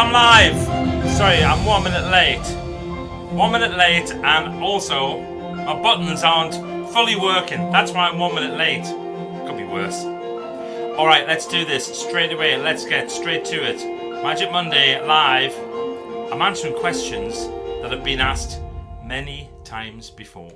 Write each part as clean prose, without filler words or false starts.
I'm live. Sorry, I'm 1 minute late. 1 minute late, and also my buttons aren't fully working. That's why I'm 1 minute late. Could be worse. Alright, let's do this straight away. Let's get straight to it. Magic Monday live. I'm answering questions that have been asked many times before.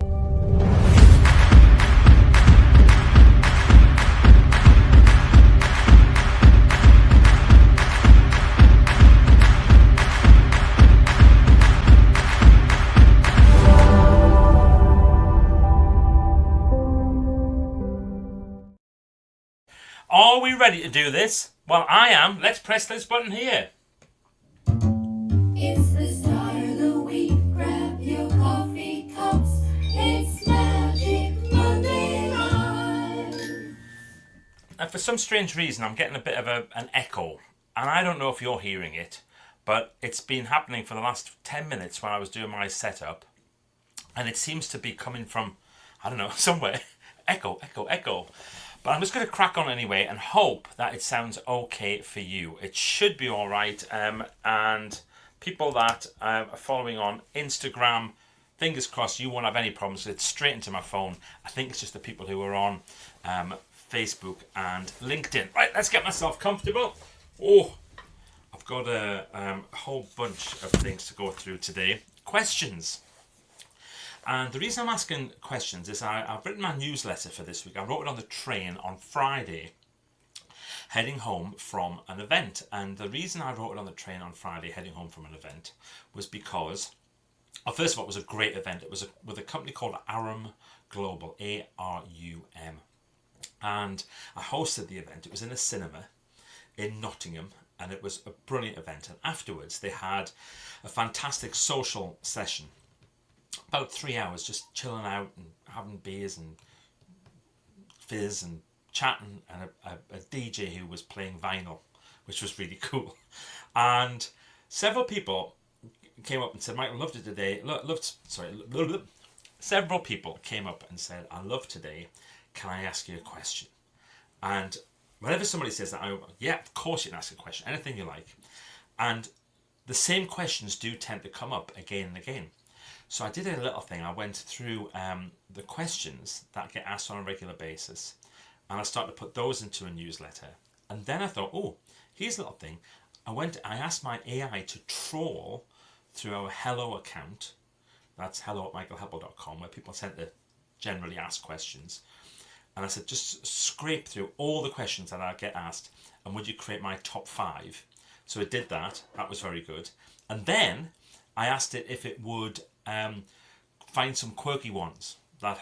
Are we ready to do this? Well, I am. Let's press this button here. It's the start of the week. Grab your coffee cups. It's Magic Monday Live. And for some strange reason, I'm getting a bit of an echo. And I don't know if you're hearing it, but it's been happening for the last 10 minutes when I was doing my setup. And it seems to be coming from, I don't know, somewhere. Echo, echo, echo. But I'm just going to crack on anyway and hope that it sounds okay for you. It should be all right. And people that are following on Instagram, fingers crossed you won't have any problems. It's straight into my phone. I think it's just the people who are on Facebook and LinkedIn. Right, let's get myself comfortable. Oh, I've got a whole bunch of things to go through today. Questions. And the reason I'm asking questions is I've written my newsletter for this week. I wrote it on the train on Friday, heading home from an event. And the reason I wrote it on the train on Friday, heading home from an event, was because, well, first of all, it was a great event. It was with a company called Arum Global, A-R-U-M. And I hosted the event. It was in a cinema in Nottingham, and it was a brilliant event. And afterwards, they had a fantastic social session. About 3 hours just chilling out and having beers and fizz and chatting, and a DJ who was playing vinyl, which was really cool. And several people came up and said, Michael, loved it today. Several people came up and said, I love today. Can I ask you a question? And whenever somebody says that, yeah, of course you can ask a question, anything you like. And the same questions do tend to come up again and again. So I did a little thing. I went through the questions that get asked on a regular basis, and I started to put those into a newsletter. And then I thought, oh, here's a little thing. I asked my AI to troll through our Hello account. That's hello@michaelheppel.com, where people tend to generally ask questions. And I said, just scrape through all the questions that I get asked, and would you create my top 5? So it did that. That was very good. And then I asked it if it would find some quirky ones that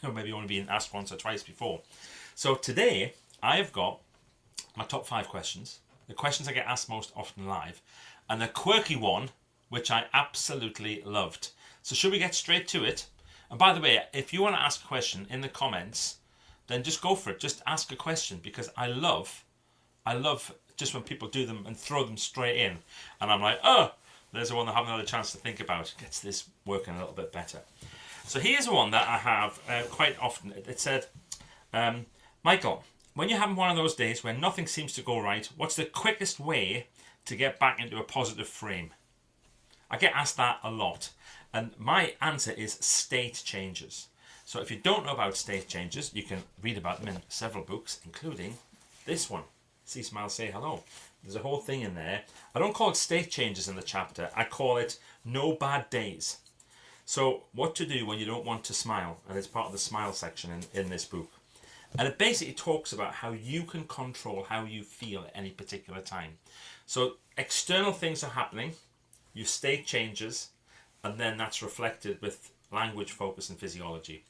maybe only been asked once or twice before. So today I have got my top 5 questions, the questions I get asked most often live, and a quirky one which I absolutely loved. So should we get straight to it? And by the way, if you want to ask a question in the comments, then just go for it. Just ask a question, because I love just when people do them and throw them straight in, and I'm like, oh, there's the one that I haven't had a chance to think about. Gets this working a little bit better. So here's one that I have quite often. It said, Michael, when you're having one of those days when nothing seems to go right, what's the quickest way to get back into a positive frame? I get asked that a lot. And my answer is state changes. So if you don't know about state changes, you can read about them in several books, including this one, See Smile, Say Hello. There's a whole thing in there. I don't call it state changes in the chapter. I call it no bad days. So what to do when you don't want to smile. And it's part of the smile section in this book. And it basically talks about how you can control how you feel at any particular time. So external things are happening. Your state changes. And then that's reflected with language, focus, and physiology.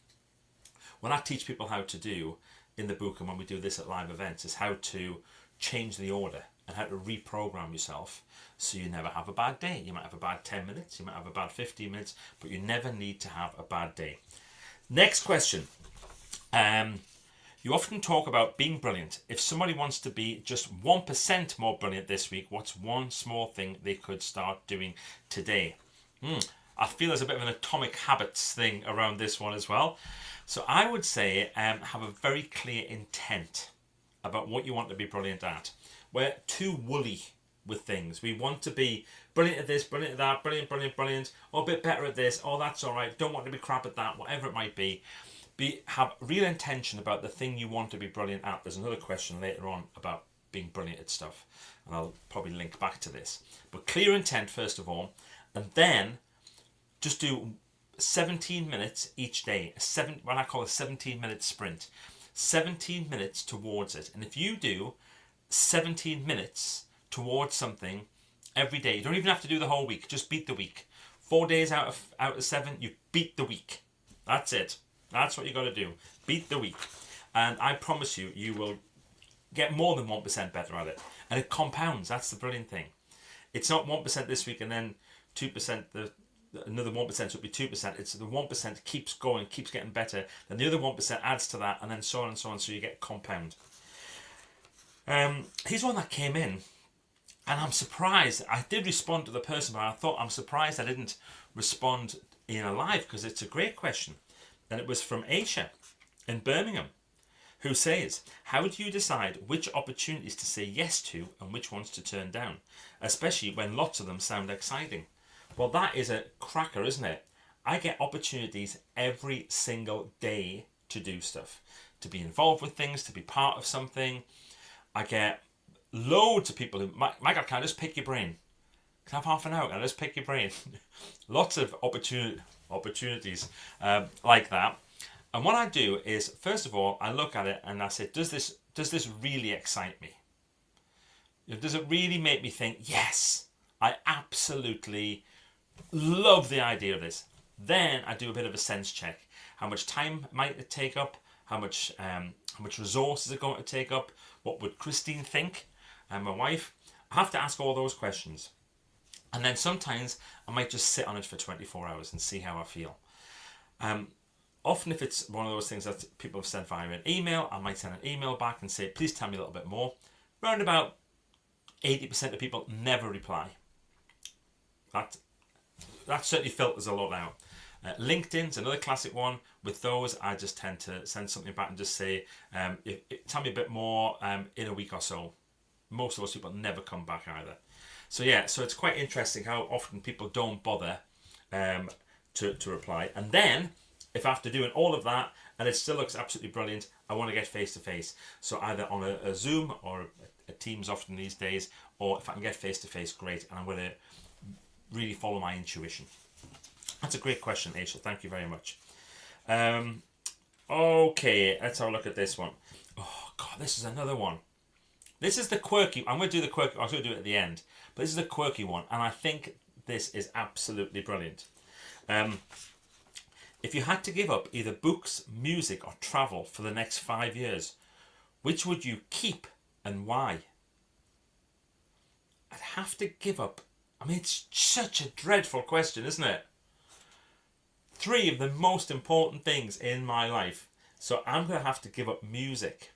What I teach people how to do in the book, and when we do this at live events, is how to change the order and how to reprogram yourself so you never have a bad day. You might have a bad 10 minutes, you might have a bad 15 minutes, but you never need to have a bad day. Next question. You often talk about being brilliant. If somebody wants to be just 1% more brilliant this week, what's one small thing they could start doing today? I feel there's a bit of an Atomic Habits thing around this one as well. So I would say have a very clear intent about what you want to be brilliant at. We're too woolly with things. We want to be brilliant at this, brilliant at that, brilliant, or a bit better at this, oh that's alright, don't want to be crap at that, whatever it might be. Have real intention about the thing you want to be brilliant at. There's another question later on about being brilliant at stuff, and I'll probably link back to this. But clear intent first of all, and then just do 17 minutes each day. What I call a 17-minute sprint. 17 minutes towards it. And if you do 17 minutes towards something every day, you don't even have to do the whole week. Just beat the week. 4 days out of 7, you beat the week. That's it. That's what you got to do. Beat the week. And I promise you, you will get more than 1% better at it. And it compounds. That's the brilliant thing. It's not 1% this week and then 2% another 1% would be 2%. It's the 1% keeps going, keeps getting better. Then the other 1% adds to that, and then so on and so on. So you get compound. Here's one that came in, and I'm surprised. I did respond to the person, but I thought I'm surprised I didn't respond in a live because it's a great question. And it was from Aisha in Birmingham, who says, "How do you decide which opportunities to say yes to and which ones to turn down, especially when lots of them sound exciting?" Well, that is a cracker, isn't it? I get opportunities every single day to do stuff, to be involved with things, to be part of something. I get loads of people who, Michael, can I just pick your brain? Can I have half an hour? Can I just pick your brain? Lots of opportunities like that. And what I do is, first of all, I look at it and I say, does this really excite me? Does it really make me think, yes, I absolutely love the idea of this? Then I do a bit of a sense check. How much time might it take up? How much resource is it going to take up? What would Christine think? And my wife? I have to ask all those questions. And then sometimes I might just sit on it for 24 hours and see how I feel. Often if it's one of those things that people have sent via an email, I might send an email back and say, please tell me a little bit more. Around about 80% of people never reply. That certainly filters a lot out. LinkedIn's another classic one. With those, I just tend to send something back and just say, tell me a bit more in a week or so. Most of those people never come back either. So yeah, so it's quite interesting how often people don't bother to reply. And then, if after doing all of that, and it still looks absolutely brilliant, I want to get face-to-face. So either on a Zoom or a Teams often these days, or if I can get face-to-face, great. And I'm going to really follow my intuition. That's a great question, Aisha. Thank you very much. Okay, let's have a look at this one. Oh, God, this is another one. This is the quirky. I'm going to do the quirky. I was going to do it at the end. But this is the quirky one. And I think this is absolutely brilliant. If you had to give up either books, music, or travel for the next 5 years, which would you keep and why? I'd have to give up. I mean, it's such a dreadful question, isn't it? 3 of the most important things in my life. So I'm going to have to give up music.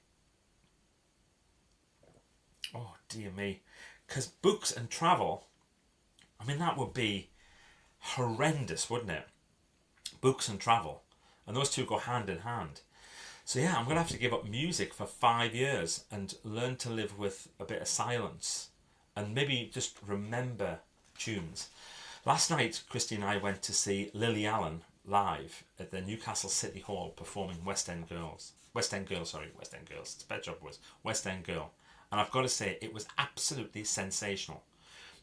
Oh, dear me. Because books and travel, I mean, that would be horrendous, wouldn't it? Books and travel. And those two go hand in hand. So yeah, I'm going to have to give up music for 5 years and learn to live with a bit of silence. And maybe just remember tunes. Last night, Christy and I went to see Lily Allen live at the Newcastle City Hall performing West End Girl. It's a better job was West End Girl. And I've got to say, it was absolutely sensational.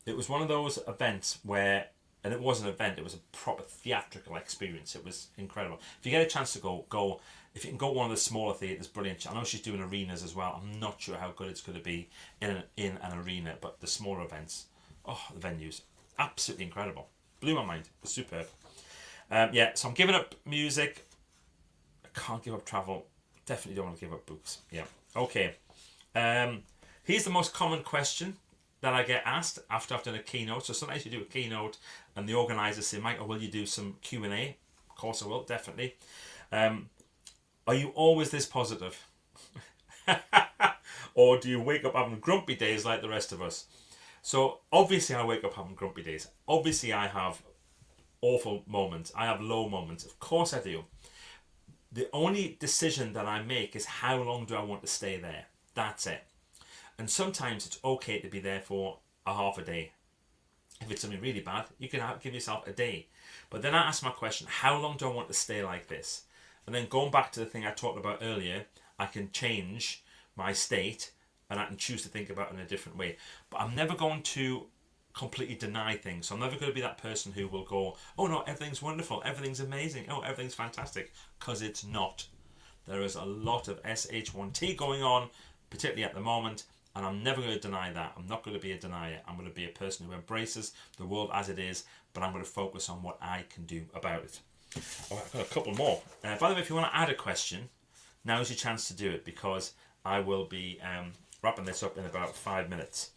It was one of those events where, and it was an event, it was a proper theatrical experience. It was incredible. If you get a chance to go. If you can go to one of the smaller theatres, brilliant. I know she's doing arenas as well. I'm not sure how good it's going to be in an arena, but the smaller events, the venues, absolutely incredible. Blew my mind. It was superb. Yeah, so I'm giving up music. I can't give up travel. Definitely don't want to give up books. Yeah. Okay. Here's the most common question that I get asked after I've done a keynote. So sometimes you do a keynote and the organisers say, Michael, will you do some Q&A? Of course I will, definitely. Are you always this positive? Or do you wake up having grumpy days like the rest of us? So obviously I wake up having grumpy days. Obviously I have awful moments. I have low moments. Of course I do. The only decision that I make is how long do I want to stay there. That's it. And sometimes it's okay to be there for a half a day. If it's something really bad, you can give yourself a day. But then I ask my question, how long do I want to stay like this? And then going back to the thing I talked about earlier, I can change my state and I can choose to think about it in a different way. But I'm never going to completely deny things. So I'm never going to be that person who will go, oh no, everything's wonderful, everything's amazing, oh, everything's fantastic, because it's not. There is a lot of SH1T going on, particularly at the moment, and I'm never going to deny that. I'm not going to be a denier. I'm going to be a person who embraces the world as it is, but I'm going to focus on what I can do about it. Oh, I've got a couple more. By the way, if you want to add a question, now's your chance to do it, because I will be wrapping this up in about 5 minutes.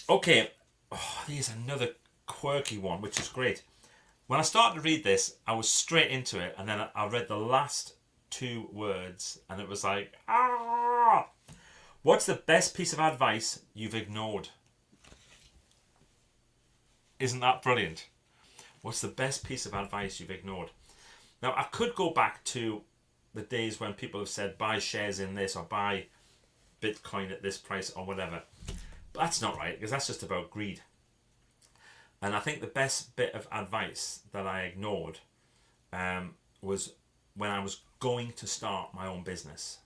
Okay, here's another quirky one, which is great. When I started to read this, I was straight into it, and then I read the last 2 words, and it was like, ah! What's the best piece of advice you've ignored? Isn't that brilliant? What's the best piece of advice you've ignored? Now, I could go back to the days when people have said, buy shares in this, or buy Bitcoin at this price, or whatever. But that's not right, because that's just about greed. And I think the best bit of advice that I ignored was when I was going to start my own business.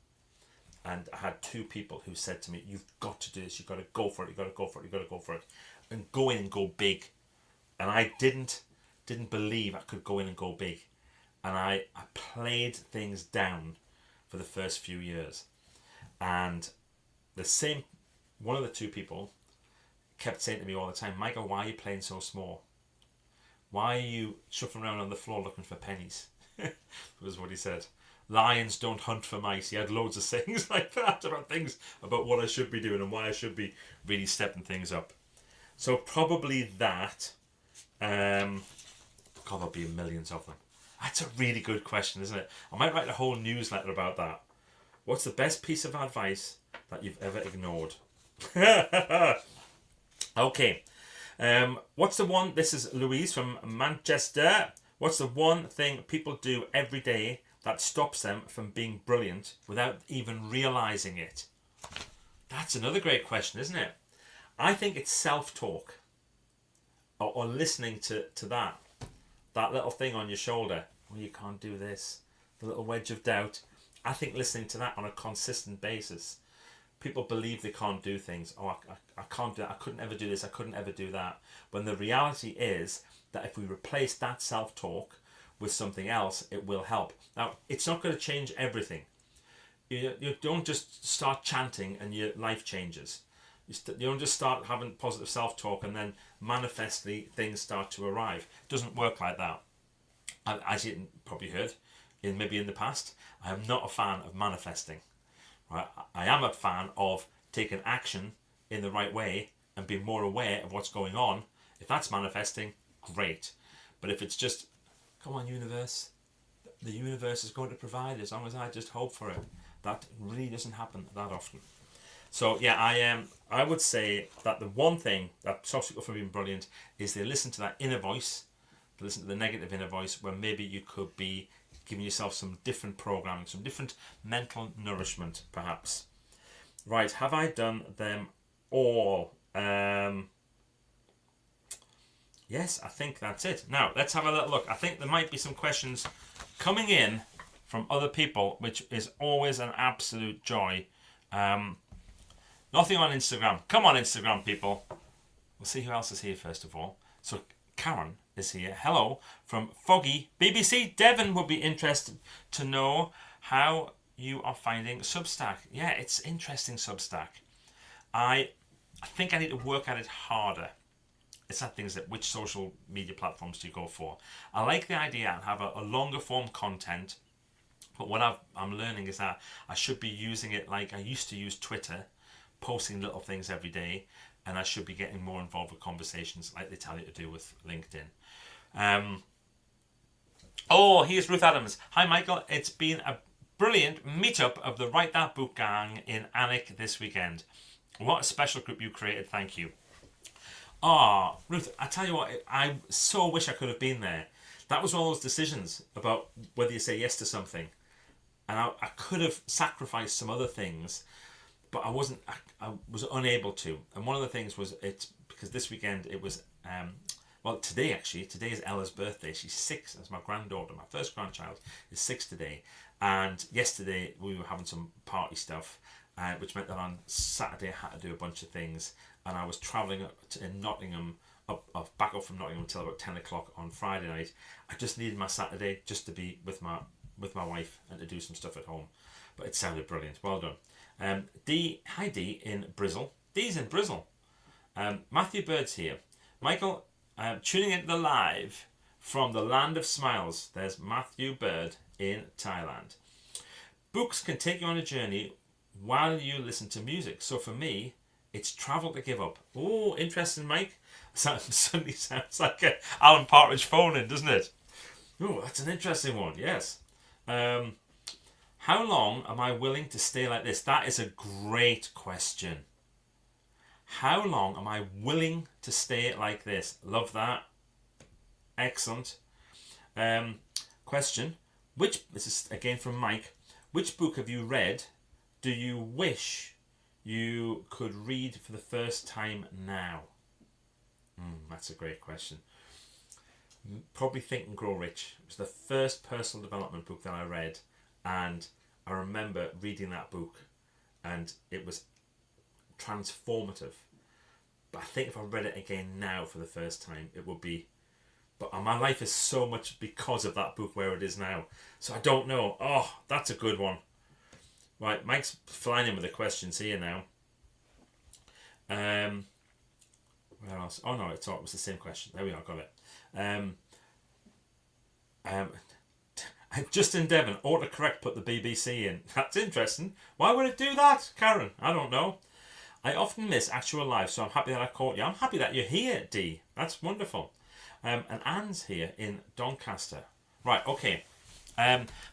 And I had 2 people who said to me, you've got to do this, you've got to go for it, you've got to go for it, you've got to go for it. And go in and go big. And I didn't believe I could go in and go big. And I played things down for the first few years. And one of the 2 people kept saying to me all the time, Michael, why are you playing so small? Why are you shuffling around on the floor looking for pennies? Was what he said. Lions don't hunt for mice. He had loads of sayings like that about what I should be doing and why I should be really stepping things up. So probably that. God, there'll be millions of them. That's a really good question, isn't it? I might write a whole newsletter about that. What's the best piece of advice that you've ever ignored? Okay. What's the one? This is Louise from Manchester. What's the one thing people do every day that stops them from being brilliant without even realizing it? That's another great question, isn't it? I think it's self-talk, or listening to that little thing on your shoulder. Oh, you can't do this. The little wedge of doubt. I think listening to that on a consistent basis. People believe they can't do things. Oh, I can't do that. I couldn't ever do this. I couldn't ever do that. When the reality is that if we replace that self-talk with something else, it will help. Now, it's not going to change everything. You don't just start chanting and your life changes. You don't just start having positive self-talk and then manifestly things start to arrive. It doesn't work like that. As you probably heard, maybe in the past, I am not a fan of manifesting. Right? I am a fan of taking action in the right way and being more aware of what's going on. If that's manifesting, great. But if it's just, come on, universe, the universe is going to provide as long as I just hope for it. That really doesn't happen that often. So yeah, I would say that the one thing that stops people from being brilliant is they listen to that inner voice, they listen to the negative inner voice, where maybe you could be giving yourself some different programming, some different mental nourishment, perhaps. Right, have I done them all? Yes, I think that's it. Now, let's have a little look. I think there might be some questions coming in from other people, which is always an absolute joy. Nothing on Instagram. Come on, Instagram people. We'll see who else is here first of all. So Karen is here. Hello from Foggy BBC. Devon would be interested to know how you are finding Substack. Yeah, it's interesting, Substack. I think I need to work at it harder. It's that things that which social media platforms do you go for? I like the idea and have a longer form content, but what I'm learning is that I should be using it like I used to use Twitter, posting little things every day, and I should be getting more involved with conversations like they tell you to do with LinkedIn. Here's Ruth Adams. Hi Michael, it's been a brilliant meetup of the Write That Book gang in Alnwick this weekend. What a special group you created, thank you. Ruth, I tell you what, I so wish I could have been there. That was one of those decisions about whether you say yes to something. And I could have sacrificed some other things. but I wasn't. I was unable to. And one of the things was it's because this weekend it was. Well, today actually. Today is Ella's birthday. She's 6. That's my granddaughter. My first grandchild is 6 today. And yesterday we were having some party stuff, which meant that on Saturday I had to do a bunch of things. And I was travelling in Nottingham, back up from Nottingham until about 10 o'clock on Friday night. I just needed my Saturday just to be with my wife and to do some stuff at home. But it sounded brilliant. Well done. Hi Dee in Brizzle. Dee's in Brizzle. Matthew Bird's here. Michael, tuning into the live from the land of smiles. There's Matthew Bird in Thailand. Books can take you on a journey while you listen to music. So for me, it's Travel to Give Up. Oh, interesting, Mike. Suddenly sounds like a Alan Partridge phone in, doesn't it? Oh, that's an interesting one. Yes. How long am I willing to stay like this? That is a great question. How long am I willing to stay like this? Love that. Excellent. Question. This is again from Mike. Which book have you read? Do you wish you could read for the first time now? That's a great question. Probably Think and Grow Rich. It was the first personal development book that I read, and I remember reading that book and it was transformative. But I think if I read it again now for the first time, it would be... But my life is so much because of that book where it is now. So I don't know. Oh, that's a good one. Right, Mike's flying in with the questions here now. Where else? Oh no, it was the same question. There we are, got it. Justin Devon, autocorrect put the BBC in. That's interesting. Why would it do that, Karen? I don't know. I often miss actual live, so I'm happy that I caught you. I'm happy that you're here, Dee. That's wonderful. And Anne's here in Doncaster. Right, okay.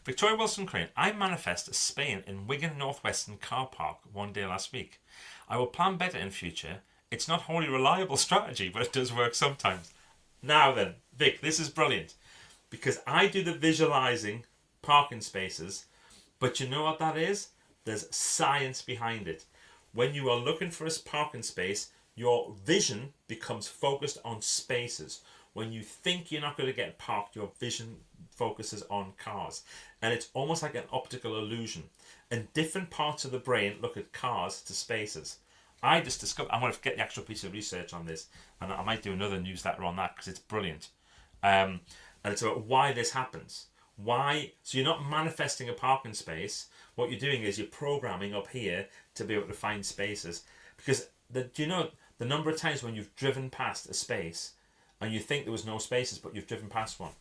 Victoria Wilson Crane. I manifest a Spain in Wigan Northwestern car park one day last week. I will plan better in future. It's not wholly reliable strategy, but it does work sometimes. Now then, Vic, this is brilliant. Because I do the visualizing parking spaces, but you know what that is? There's science behind it. When you are looking for a parking space, your vision becomes focused on spaces. When you think you're not going to get parked, your vision focuses on cars. And it's almost like an optical illusion. And different parts of the brain look at cars to spaces. I just discovered, I'm going to get the actual piece of research on this, and I might do another newsletter on that because it's brilliant. And it's about why this happens. Why? So you're not manifesting a parking space. What you're doing is you're programming up here to be able to find spaces. Because do you know the number of times when you've driven past a space and you think there was no spaces, but you've driven past one?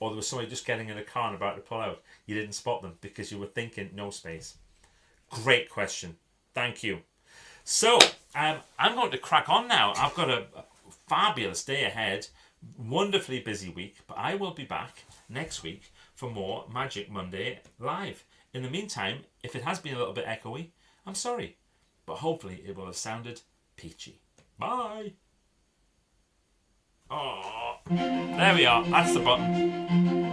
Or there was somebody just getting in a car and about to pull out. You didn't spot them because you were thinking no space. Great question. Thank you. So, I'm going to crack on now. I've got a fabulous day ahead. Wonderfully busy week. But I will be back next week for more Magic Monday Live. In the meantime, if it has been a little bit echoey, I'm sorry. But hopefully it will have sounded peachy. Bye. Oh, there we are. That's the button.